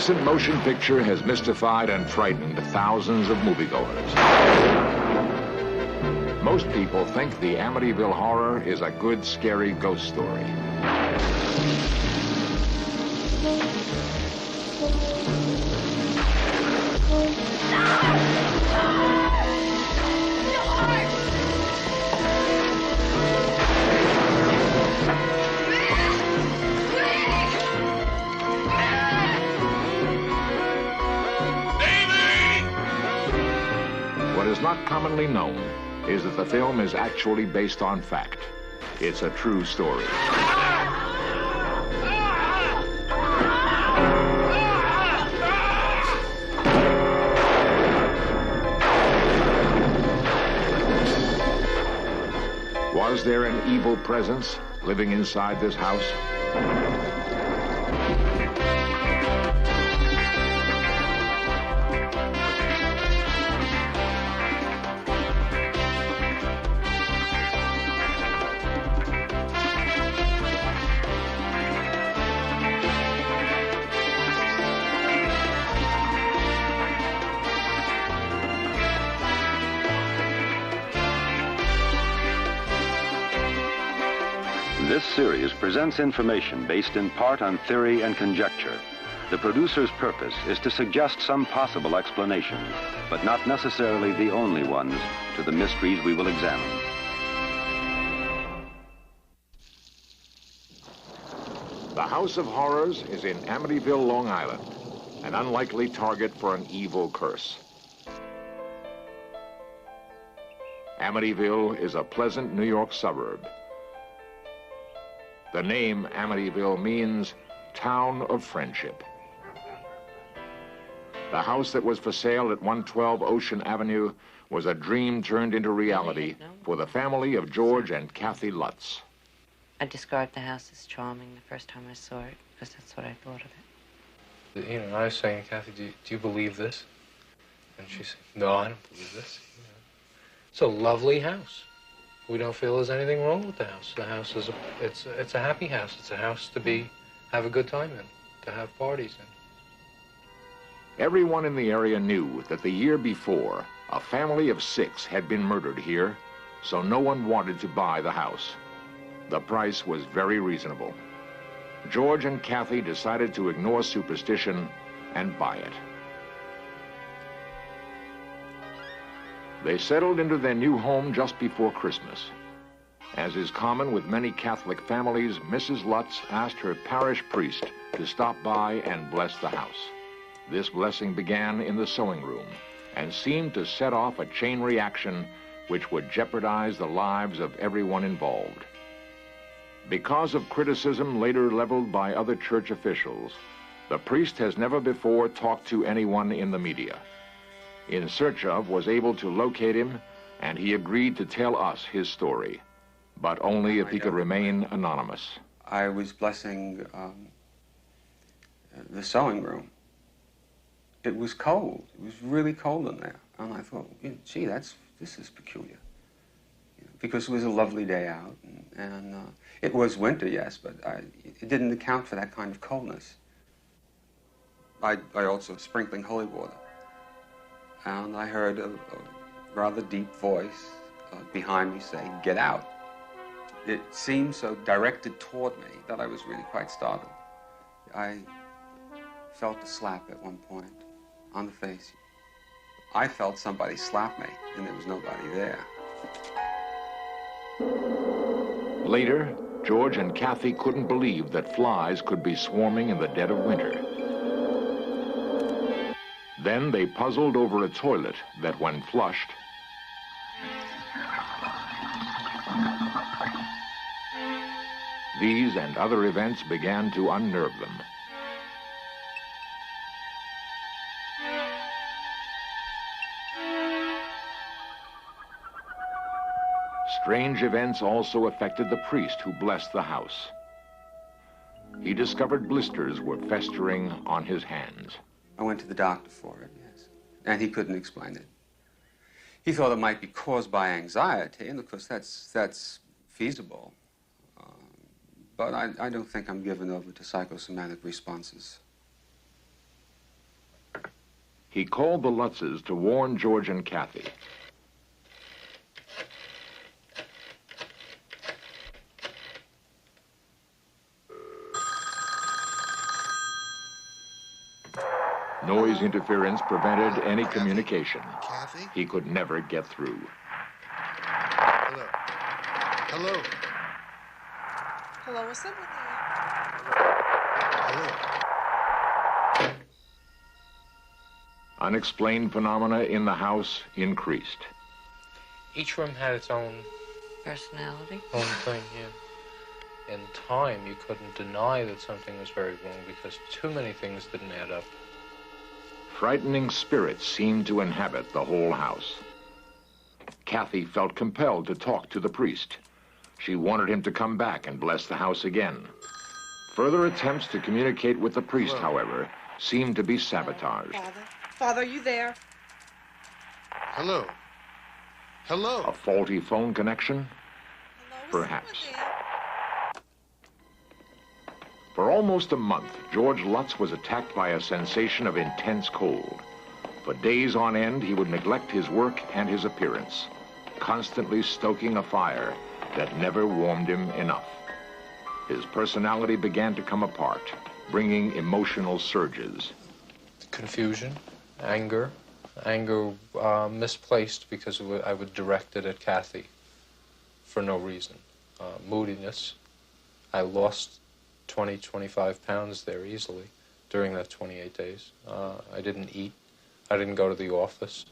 recent motion picture has mystified and frightened thousands of moviegoers. Most people think the Amityville Horror is a good, scary ghost story. What is not commonly known is that the film is actually based on fact. It's a true story. Was there an evil presence living inside this house? This series presents information based in part on theory and conjecture. The producer's purpose is to suggest some possible explanations, but not necessarily the only ones, to the mysteries we will examine. The House of Horrors is in Amityville, Long Island, an unlikely target for an evil curse. Amityville is a pleasant New York suburb. The name Amityville means town of friendship. The house that was for sale at 112 Ocean Avenue was a dream turned into reality for the family of George and Kathy Lutz. I described the house as charming the first time I saw it, because that's what I thought of it. You know, I was saying, Kathy, do you believe this? And she said, no, I don't believe this. You know, it's a lovely house. We don't feel there's anything wrong with the house. The house is it's a happy house. It's a house to have a good time in, to have parties in. Everyone in the area knew that the year before, a family of 6 had been murdered here, so no one wanted to buy the house. The price was very reasonable. George and Kathy decided to ignore superstition and buy it. They settled into their new home just before Christmas. As is common with many Catholic families, Mrs. Lutz asked her parish priest to stop by and bless the house. This blessing began in the sewing room and seemed to set off a chain reaction which would jeopardize the lives of everyone involved. Because of criticism later leveled by other church officials, the priest has never before talked to anyone in the media. In search of was able to locate him, and he agreed to tell us his story, but only if he could remain anonymous. I was blessing the sewing room. It was cold. It was really cold in there. And I thought, gee, this is peculiar. Because it was a lovely day out, and it was winter, yes, but it didn't account for that kind of coldness. I also was sprinkling holy water. And I heard a rather deep voice behind me say, "Get out." It seemed so directed toward me that I was really quite startled. I felt a slap at one point on the face. I felt somebody slap me, and there was nobody there. Later, George and Kathy couldn't believe that flies could be swarming in the dead of winter. Then they puzzled over a toilet that, when flushed, these and other events began to unnerve them. Strange events also affected the priest who blessed the house. He discovered blisters were festering on his hands. I went to the doctor for it, yes, and he couldn't explain it. He thought it might be caused by anxiety, and of course that's feasible. But I don't think I'm given over to psychosomatic responses. He called the Lutzes to warn George and Kathy. Noise interference prevented any communication. Kathy? He could never get through. Hello. Hello. Hello, what's up with Hello. Unexplained phenomena in the house increased. Each room had its own Personality? thing, yeah. In time, you couldn't deny that something was very wrong because too many things didn't add up. Frightening spirits seemed to inhabit the whole house. Kathy felt compelled to talk to the priest. She wanted him to come back and bless the house again. Further attempts to communicate with the priest, however, seemed to be sabotaged. Father, are you there? Hello. Hello. A faulty phone connection? Hello, Perhaps. For almost a month, George Lutz was attacked by a sensation of intense cold. For days on end, he would neglect his work and his appearance, constantly stoking a fire that never warmed him enough. His personality began to come apart, bringing emotional surges. Confusion, anger misplaced because I would direct it at Kathy for no reason. Moodiness. I lost 20, 25 pounds there easily during that 28 days. I didn't eat. I didn't go to the office.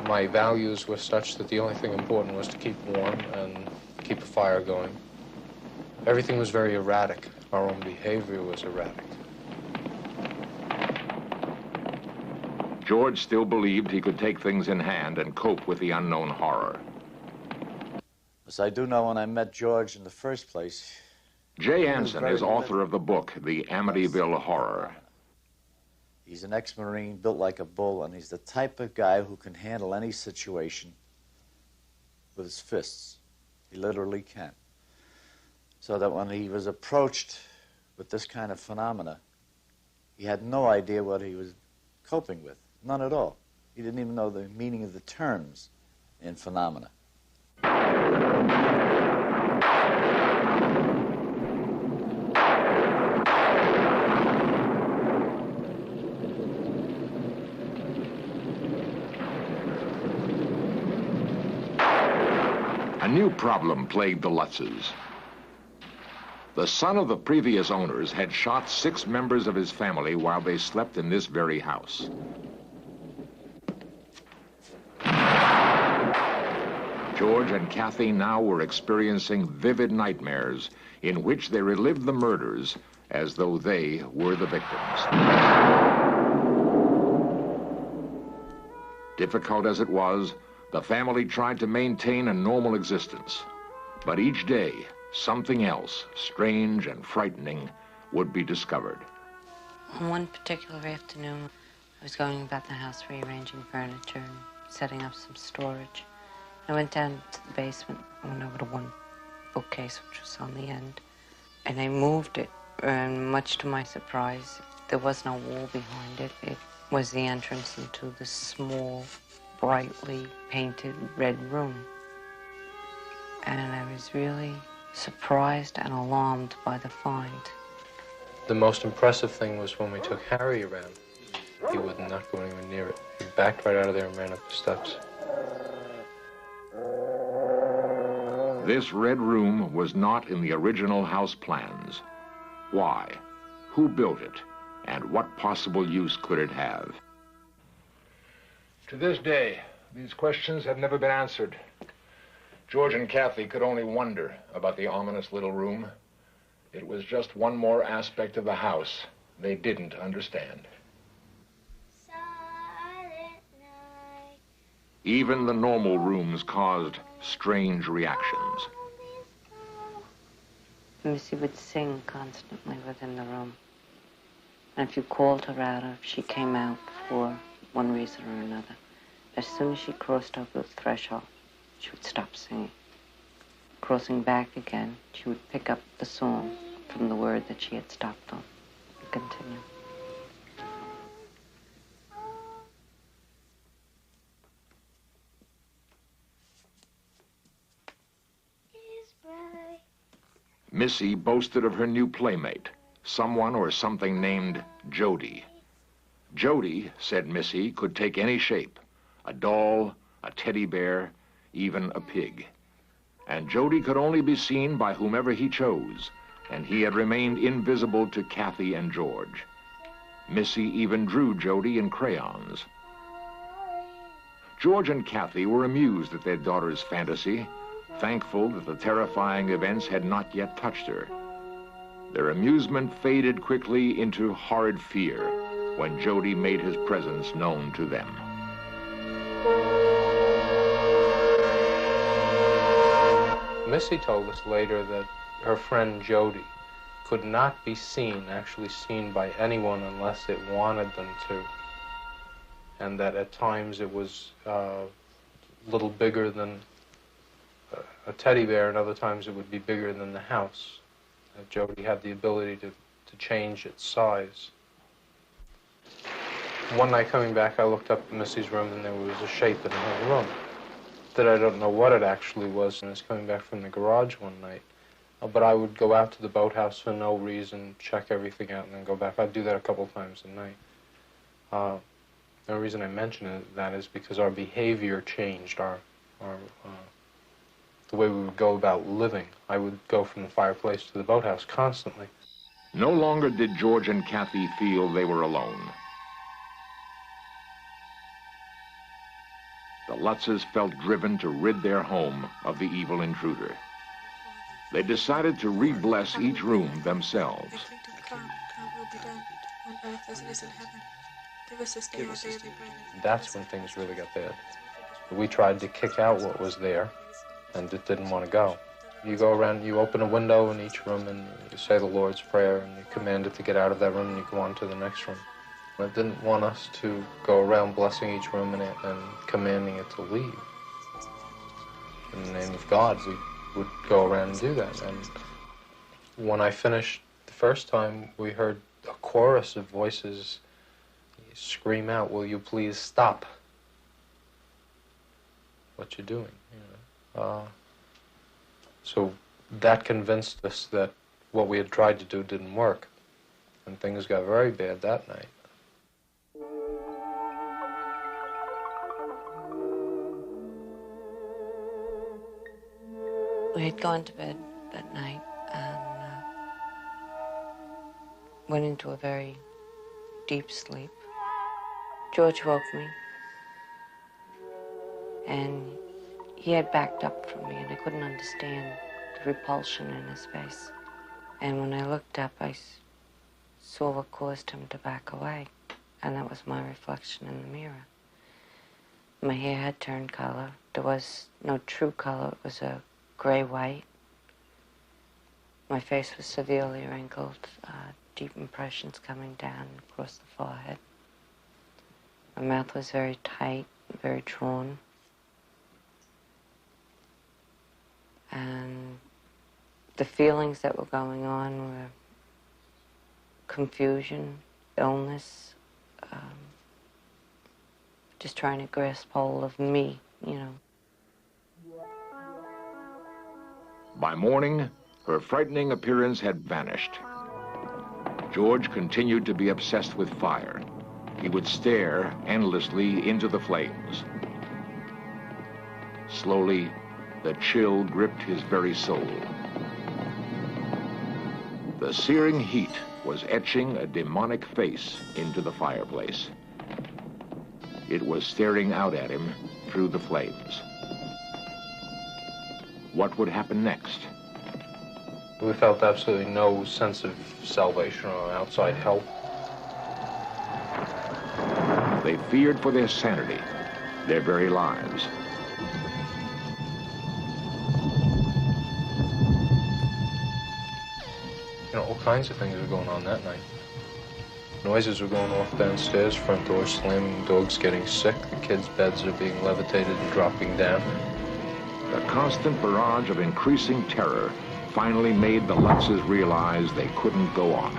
My values were such that the only thing important was to keep warm and keep a fire going. Everything was very erratic. Our own behavior was erratic. George still believed he could take things in hand and cope with the unknown horror. As I do know, when I met George in the first place... Jay Anson is author of the book, The Amityville Horror. He's an ex-Marine, built like a bull, and he's the type of guy who can handle any situation with his fists. He literally can. So that when he was approached with this kind of phenomena, he had no idea what he was coping with. None at all. He didn't even know the meaning of the terms in phenomena. A new problem plagued the Lutzes. The son of the previous owners had shot 6 members of his family while they slept in this very house. George and Kathy now were experiencing vivid nightmares in which they relived the murders as though they were the victims. Difficult as it was, the family tried to maintain a normal existence. But each day, something else, strange and frightening, would be discovered. One particular afternoon, I was going about the house rearranging furniture and setting up some storage. I went down to the basement. I went over to one bookcase, which was on the end, and I moved it. And much to my surprise, there was no wall behind it. It was the entrance into this small, brightly painted red room. And I was really surprised and alarmed by the find. The most impressive thing was when we took Harry around. He would not go anywhere near it. He backed right out of there and ran up the steps. This red room was not in the original house plans. Why? Who built it? And what possible use could it have? To this day, these questions have never been answered. George and Kathy could only wonder about the ominous little room. It was just one more aspect of the house they didn't understand. Even the normal rooms caused strange reactions. Missy would sing constantly within the room. And if you called her out, or if she came out for one reason or another, as soon as she crossed over the threshold, she would stop singing. Crossing back again, she would pick up the song from the word that she had stopped on and continue. Missy boasted of her new playmate, someone or something named Jody. Jody, said Missy, could take any shape, a doll, a teddy bear, even a pig. And Jody could only be seen by whomever he chose, and he had remained invisible to Kathy and George. Missy even drew Jody in crayons. George and Kathy were amused at their daughter's fantasy, thankful that the terrifying events had not yet touched her. Their amusement faded quickly into horrid fear when Jody made his presence known to them. Missy told us later that her friend Jody could not be actually seen by anyone unless it wanted them to. And that at times it was a little bigger than a teddy bear, and other times it would be bigger than the house. Jody had the ability to change its size. One night coming back, I looked up at Missy's room, and there was a shape in her room that I don't know what it actually was. And I was coming back from the garage one night. But I would go out to the boathouse for no reason, check everything out, and then go back. I'd do that a couple times a night. The reason I mention that is because our behavior changed, the way we would go about living. I would go from the fireplace to the boathouse constantly. No longer did George and Kathy feel they were alone. The Lutzes felt driven to rid their home of the evil intruder. They decided to re-bless each room themselves. That's when things really got bad. We tried to kick out what was there, and it didn't want to go. You go around, you open a window in each room, and you say the Lord's Prayer, and you command it to get out of that room, and you go on to the next room. It didn't want us to go around blessing each room and commanding it to leave. In the name of God, we would go around and do that. And when I finished the first time, we heard a chorus of voices scream out, "Will you please stop what you're doing?" So that convinced us that what we had tried to do didn't work. And things got very bad that night. We had gone to bed that night and went into a very deep sleep. George woke me, and he had backed up from me, and I couldn't understand the repulsion in his face. And when I looked up, I saw what caused him to back away, and that was my reflection in the mirror. My hair had turned color. There was no true color. It was a gray-white. My face was severely wrinkled, deep impressions coming down across the forehead. My mouth was very tight, very drawn. And the feelings that were going on were confusion, illness, just trying to grasp hold of me, you know. By morning, her frightening appearance had vanished. George continued to be obsessed with fire. He would stare endlessly into the flames. Slowly, the chill gripped his very soul. The searing heat was etching a demonic face into the fireplace. It was staring out at him through the flames. What would happen next? We felt absolutely no sense of salvation or outside help. They feared for their sanity, their very lives. All kinds of things were going on that night. Noises were going off downstairs, front doors slamming, dogs getting sick, the kids' beds are being levitated and dropping down. The constant barrage of increasing terror finally made the Lutzes realize they couldn't go on.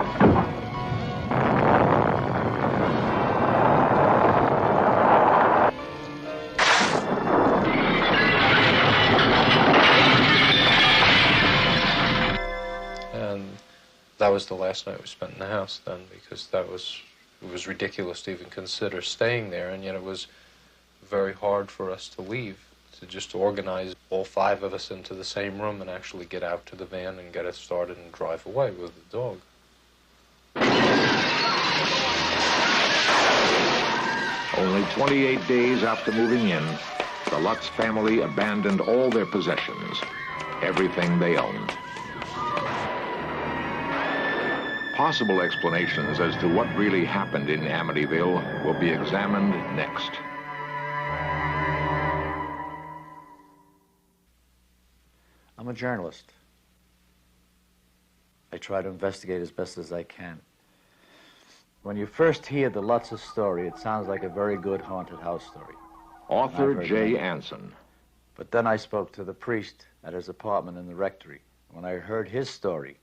was the last night we spent in the house then, because it was ridiculous to even consider staying there, and yet it was very hard for us to leave, to just organize all 5 of us into the same room and actually get out to the van and get it started and drive away with the dog. Only 28 days after moving in, the Lutz family abandoned all their possessions, everything they owned. Possible explanations as to what really happened in Amityville will be examined next. I'm a journalist. I try to investigate as best as I can. When you first hear the Lutz's story, it sounds like a very good haunted house story. Author Jay Anson. But then I spoke to the priest at his apartment in the rectory. When I heard his story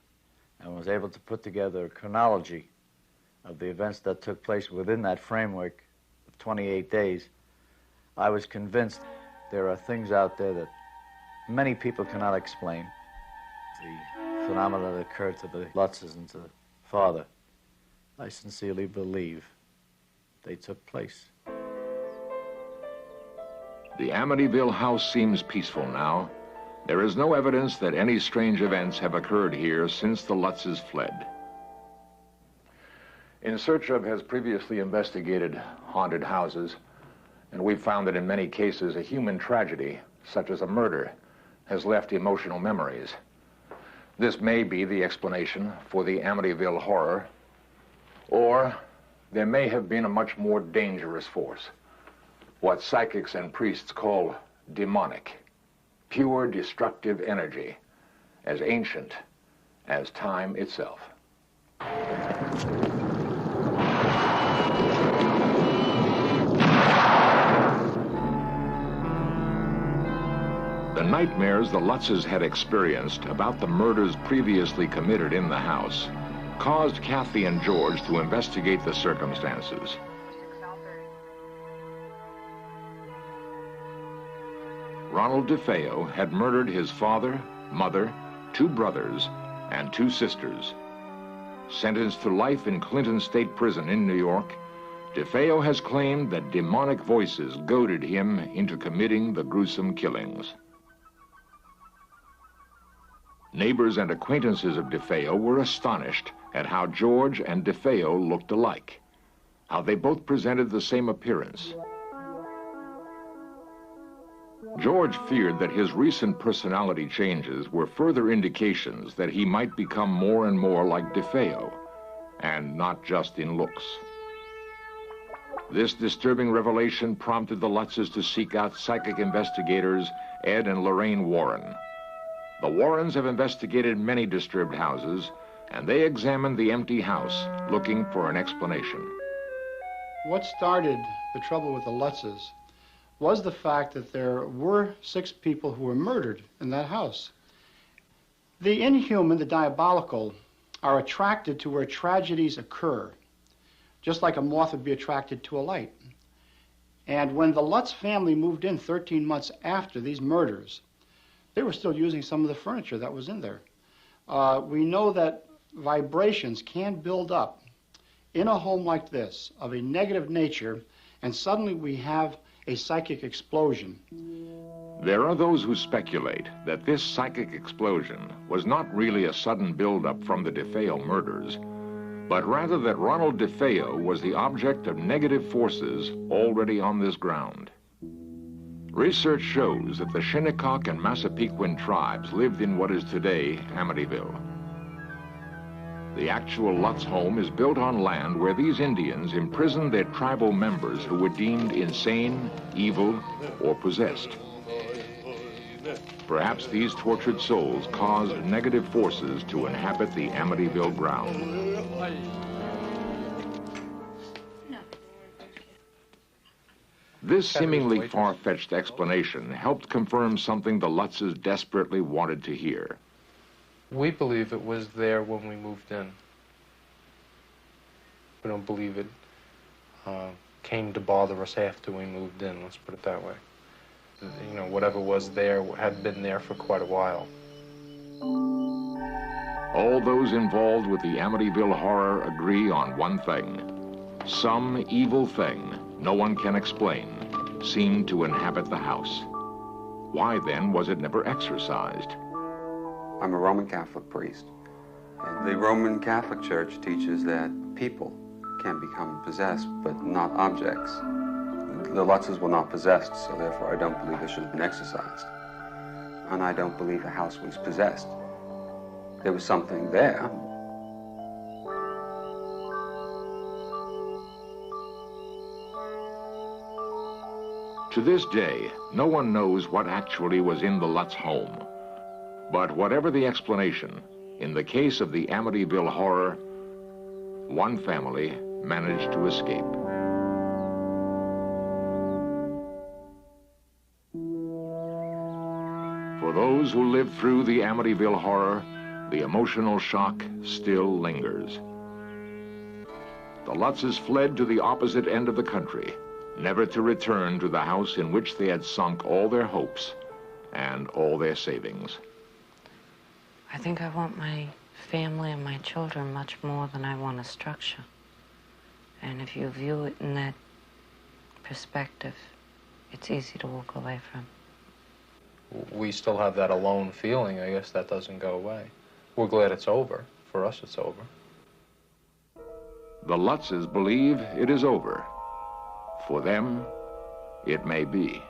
and was able to put together a chronology of the events that took place within that framework of 28 days, I was convinced there are things out there that many people cannot explain. The phenomena that occurred to the Lutzes and to the father, I sincerely believe they took place. The Amityville house seems peaceful now. There is no evidence that any strange events have occurred here since the Lutzes fled. In Search Of has previously investigated haunted houses, and we've found that in many cases a human tragedy, such as a murder, has left emotional memories. This may be the explanation for the Amityville horror, or there may have been a much more dangerous force, what psychics and priests call demonic, pure destructive energy, as ancient as time itself. The nightmares the Lutzes had experienced about the murders previously committed in the house caused Kathy and George to investigate the circumstances. Ronald DeFeo had murdered his father, mother, 2 brothers, and 2 sisters. Sentenced to life in Clinton State Prison in New York, DeFeo has claimed that demonic voices goaded him into committing the gruesome killings. Neighbors and acquaintances of DeFeo were astonished at how George and DeFeo looked alike, how they both presented the same appearance. George feared that his recent personality changes were further indications that he might become more and more like DeFeo, and not just in looks. This disturbing revelation prompted the Lutzes to seek out psychic investigators Ed and Lorraine Warren. The Warrens have investigated many disturbed houses, and they examined the empty house, looking for an explanation. What started the trouble with the Lutzes was the fact that there were 6 people who were murdered in that house. The inhuman, the diabolical, are attracted to where tragedies occur, just like a moth would be attracted to a light. And when the Lutz family moved in 13 months after these murders, they were still using some of the furniture that was in there. We know that vibrations can build up in a home like this of a negative nature, and suddenly we have a psychic explosion. There are those who speculate that this psychic explosion was not really a sudden buildup from the DeFeo murders, but rather that Ronald DeFeo was the object of negative forces already on this ground. Research shows that the Shinnecock and Massapequin tribes lived in what is today Amityville. The actual Lutz home is built on land where these Indians imprisoned their tribal members who were deemed insane, evil, or possessed. Perhaps these tortured souls caused negative forces to inhabit the Amityville ground. This seemingly far-fetched explanation helped confirm something the Lutzes desperately wanted to hear. We believe it was there when we moved in. We don't believe it came to bother us after we moved in, let's put it that way. You know, whatever was there had been there for quite a while. All those involved with the Amityville horror agree on one thing. Some evil thing no one can explain seemed to inhabit the house. Why then was it never exorcised? I'm a Roman Catholic priest. And the Roman Catholic Church teaches that people can become possessed, but not objects. The Lutzes were not possessed, so therefore I don't believe they should have been exorcised. And I don't believe the house was possessed. There was something there. To this day, no one knows what actually was in the Lutz home. But whatever the explanation, in the case of the Amityville horror, one family managed to escape. For those who lived through the Amityville horror, the emotional shock still lingers. The Lutzes fled to the opposite end of the country, never to return to the house in which they had sunk all their hopes and all their savings. I think I want my family and my children much more than I want a structure. And if you view it in that perspective, it's easy to walk away from. We still have that alone feeling. I guess that doesn't go away. We're glad it's over. For us, it's over. The Lutzes believe it is over. For them, it may be.